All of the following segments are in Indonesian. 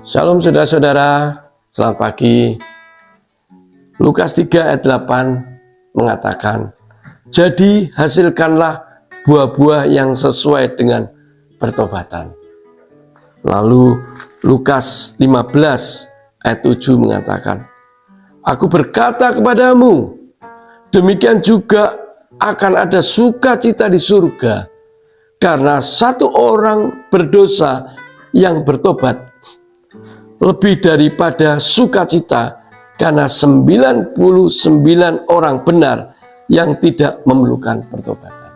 Shalom saudara-saudara, selamat pagi. Lukas 3 ayat 8 mengatakan, jadi hasilkanlah buah-buah yang sesuai dengan pertobatan. Lalu Lukas 15 ayat 7 mengatakan, aku berkata kepadamu, demikian juga akan ada sukacita di surga, karena satu orang berdosa yang bertobat, lebih daripada sukacita karena 99 orang benar yang tidak memerlukan pertobatan.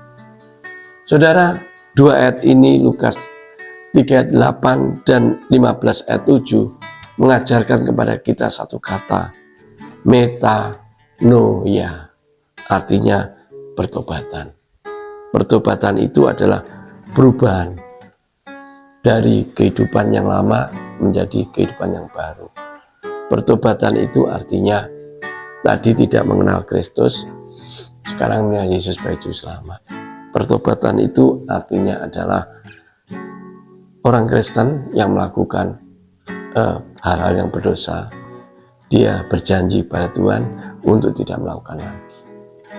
Saudara, dua ayat ini Lukas 3 ayat 8 dan 15 ayat 7 mengajarkan kepada kita satu kata, metanoia, artinya pertobatan. Pertobatan itu adalah perubahan dari kehidupan yang lama menjadi kehidupan yang baru. Pertobatan itu artinya tadi tidak mengenal Kristus, sekarang mengenal Yesus baik juru selamat. Pertobatan itu artinya adalah orang Kristen yang melakukan hal-hal yang berdosa, dia berjanji pada Tuhan untuk tidak melakukan lagi.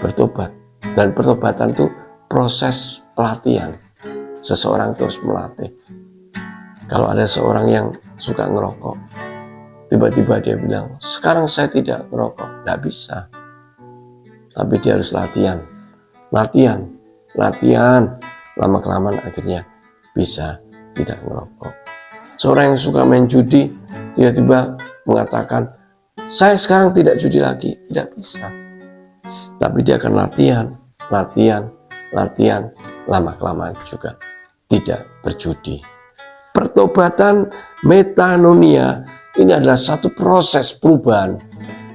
Bertobat. Dan pertobatan itu proses pelatihan. Seseorang terus melatih. Kalau ada seorang yang suka ngerokok, tiba-tiba dia bilang, sekarang saya tidak ngerokok. Tidak bisa. Tapi dia harus latihan. Lama-kelamaan akhirnya bisa tidak ngerokok. Seorang yang suka main judi, tiba-tiba mengatakan, saya sekarang tidak judi lagi. Tidak bisa. Tapi dia akan latihan, lama-kelamaan juga tidak berjudi. Pertobatan metanoia ini adalah satu proses perubahan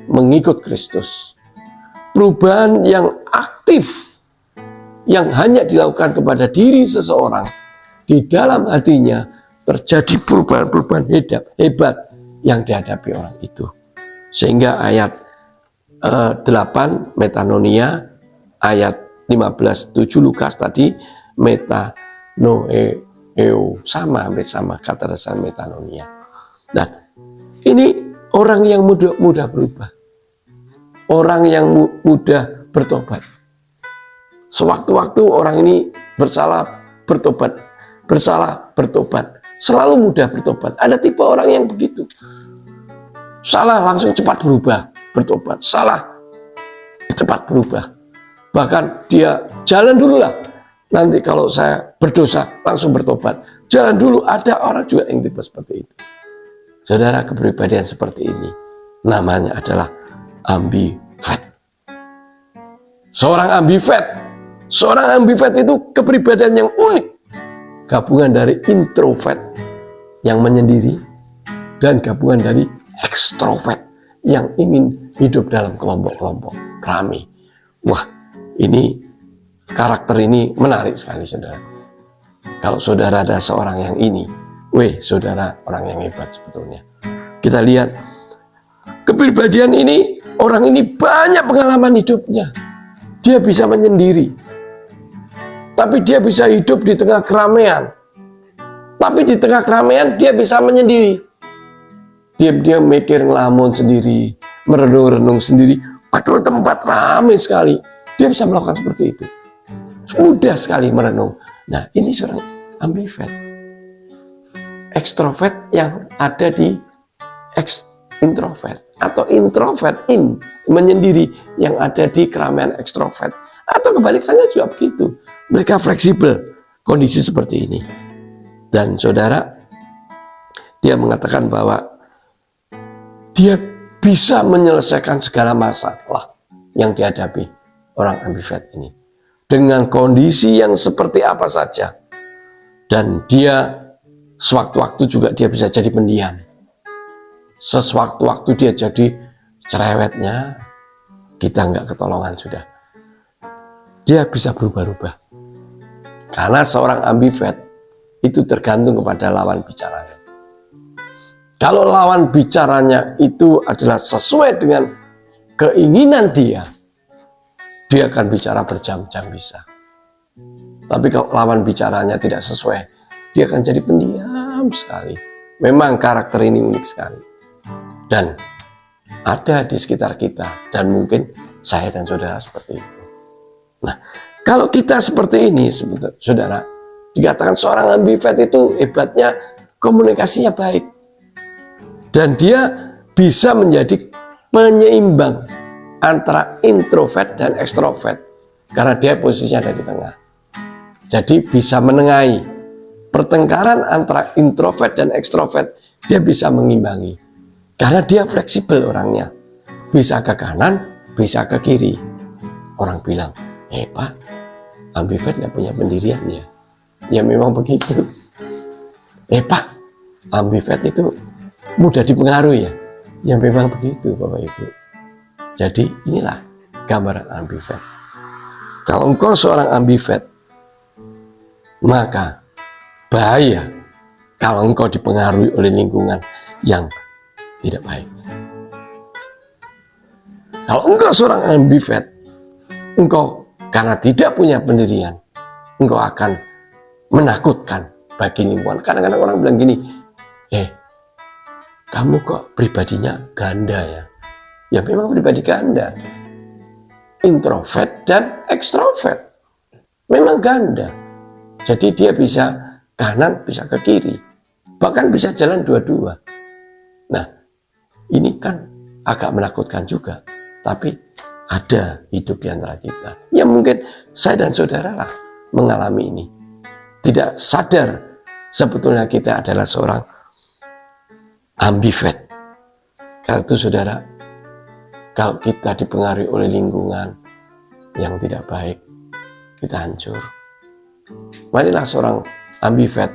mengikut Kristus. Perubahan yang aktif, yang hanya dilakukan kepada diri seseorang. Di dalam hatinya terjadi perubahan-perubahan hebat yang dihadapi orang itu. Sehingga ayat 8 metanoia, ayat 15:7 Lukas tadi metanoeo, sama kata dasar metanoia. Nah, ini orang yang mudah berubah, orang yang mudah bertobat. Sewaktu-waktu orang ini bersalah bertobat, selalu mudah bertobat. Ada tipe orang yang begitu, salah langsung cepat berubah, bertobat, salah cepat berubah. Bahkan dia jalan dulu lah, nanti kalau saya berdosa langsung bertobat. Jalan dulu. Ada orang juga yang tipe seperti itu. Saudara, kepribadian seperti ini namanya adalah ambivert. Seorang ambivert itu kepribadian yang unik, gabungan dari introvert yang menyendiri dan gabungan dari ekstrovert yang ingin hidup dalam kelompok-kelompok ramai. Wah, ini karakter ini menarik sekali, saudara. Kalau saudara ada seorang yang ini, saudara orang yang hebat sebetulnya. Kita lihat kepribadian ini, orang ini banyak pengalaman hidupnya. Dia bisa menyendiri, tapi dia bisa hidup di tengah keramaian. Tapi di tengah keramaian dia bisa menyendiri. Dia mikir ngelamun sendiri, merenung-renung sendiri. Padahal tempat ramai sekali, dia bisa melakukan seperti itu. Mudah sekali merenung. Nah, ini seorang ambivert. Ekstrovert yang ada di introvert. Atau introvert menyendiri yang ada di keramaian ekstrovert. Atau kebalikannya juga begitu. Mereka fleksibel kondisi seperti ini. Dan saudara, dia mengatakan bahwa dia bisa menyelesaikan segala masalah yang dihadapi orang ambivert ini dengan kondisi yang seperti apa saja. Dan dia sewaktu-waktu juga dia bisa jadi pendiam. Sewaktu-waktu dia jadi cerewetnya, kita nggak ketolongan sudah. Dia bisa berubah-ubah. Karena seorang ambivert itu tergantung kepada lawan bicaranya. Kalau lawan bicaranya itu adalah sesuai dengan keinginan dia akan bicara berjam-jam bisa. Tapi kalau lawan bicaranya tidak sesuai, dia akan jadi pendiam sekali. Memang karakter ini unik sekali. Dan ada di sekitar kita. Dan mungkin saya dan saudara seperti itu. Nah, kalau kita seperti ini, saudara, dikatakan seorang ambivert itu hebatnya komunikasinya baik. Dan dia bisa menjadi penyeimbang antara introvert dan ekstrovert. Karena dia posisinya ada di tengah. Jadi bisa menengahi pertengkaran antara introvert dan ekstrovert, dia bisa mengimbangi. Karena dia fleksibel orangnya. Bisa ke kanan, bisa ke kiri. Orang bilang, Pak, ambivert nggak punya pendirian ya. Ya memang begitu. Pak, ambivert itu mudah dipengaruhi ya. Ya memang begitu Bapak Ibu. Jadi inilah gambaran ambivert. Kalau engkau seorang ambivert, maka bahaya kalau engkau dipengaruhi oleh lingkungan yang tidak baik. Kalau engkau seorang ambivert, engkau karena tidak punya pendirian, engkau akan menakutkan bagi lingkungan. Kadang-kadang orang bilang gini, kamu kok pribadinya ganda ya? Ya memang pribadi ganda. Introvert dan ekstrovert. Memang ganda. Jadi dia bisa kanan, bisa ke kiri. Bahkan bisa jalan dua-dua. Nah, ini kan agak menakutkan juga. Tapi ada hidup di antara kita. Ya mungkin saya dan saudara lah mengalami ini. Tidak sadar sebetulnya kita adalah seorang ambivert. Karena itu saudara, kalau kita dipengaruhi oleh lingkungan yang tidak baik, kita hancur. Marilah seorang ambivert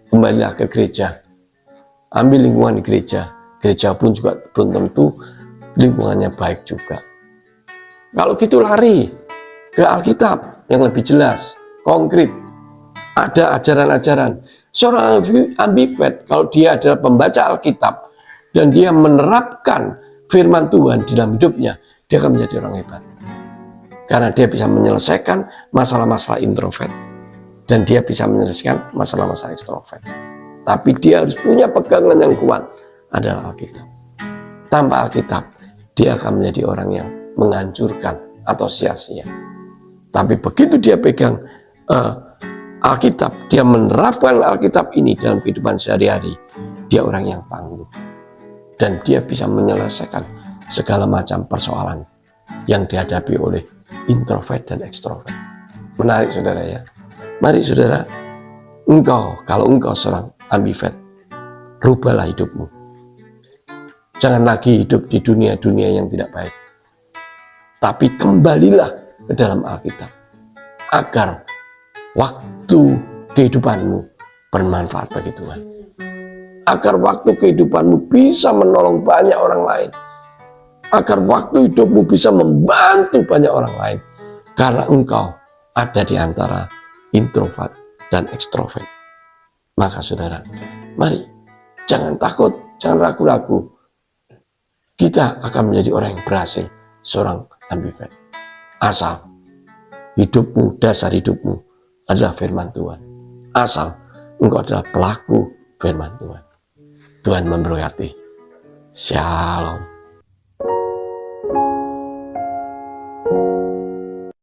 kembalilah ke gereja. Ambil lingkungan di gereja. Gereja pun juga belum tentu lingkungannya baik juga. Kalau gitu lari ke Alkitab yang lebih jelas, konkret. Ada ajaran-ajaran. Seorang ambivert, kalau dia adalah pembaca Alkitab dan dia menerapkan firman Tuhan di dalam hidupnya, dia akan menjadi orang hebat. Karena dia bisa menyelesaikan masalah-masalah introvert. Dan dia bisa menyelesaikan masalah-masalah ekstrovert. Tapi dia harus punya pegangan yang kuat, adalah Alkitab. Tanpa Alkitab, dia akan menjadi orang yang menghancurkan atau sia-sia. Tapi begitu dia pegang Alkitab, dia menerapkan Alkitab ini dalam kehidupan sehari-hari, dia orang yang tangguh. Dan dia bisa menyelesaikan segala macam persoalan yang dihadapi oleh introvert dan ekstrovert. Menarik saudara ya. Mari saudara, kalau engkau seorang ambivert, rubahlah hidupmu. Jangan lagi hidup di dunia-dunia yang tidak baik. Tapi kembalilah ke dalam Alkitab. Agar waktu kehidupanmu bermanfaat bagi Tuhan. Agar waktu kehidupanmu bisa menolong banyak orang lain. Agar waktu hidupmu bisa membantu banyak orang lain. Karena engkau ada di antara introvert dan ekstrovert. Maka saudara, mari jangan takut, jangan ragu-ragu. Kita akan menjadi orang yang berhasil, seorang ambivert. Asal hidupmu, dasar hidupmu adalah firman Tuhan. Asal engkau adalah pelaku firman Tuhan. Tuhan memberkati. Shalom.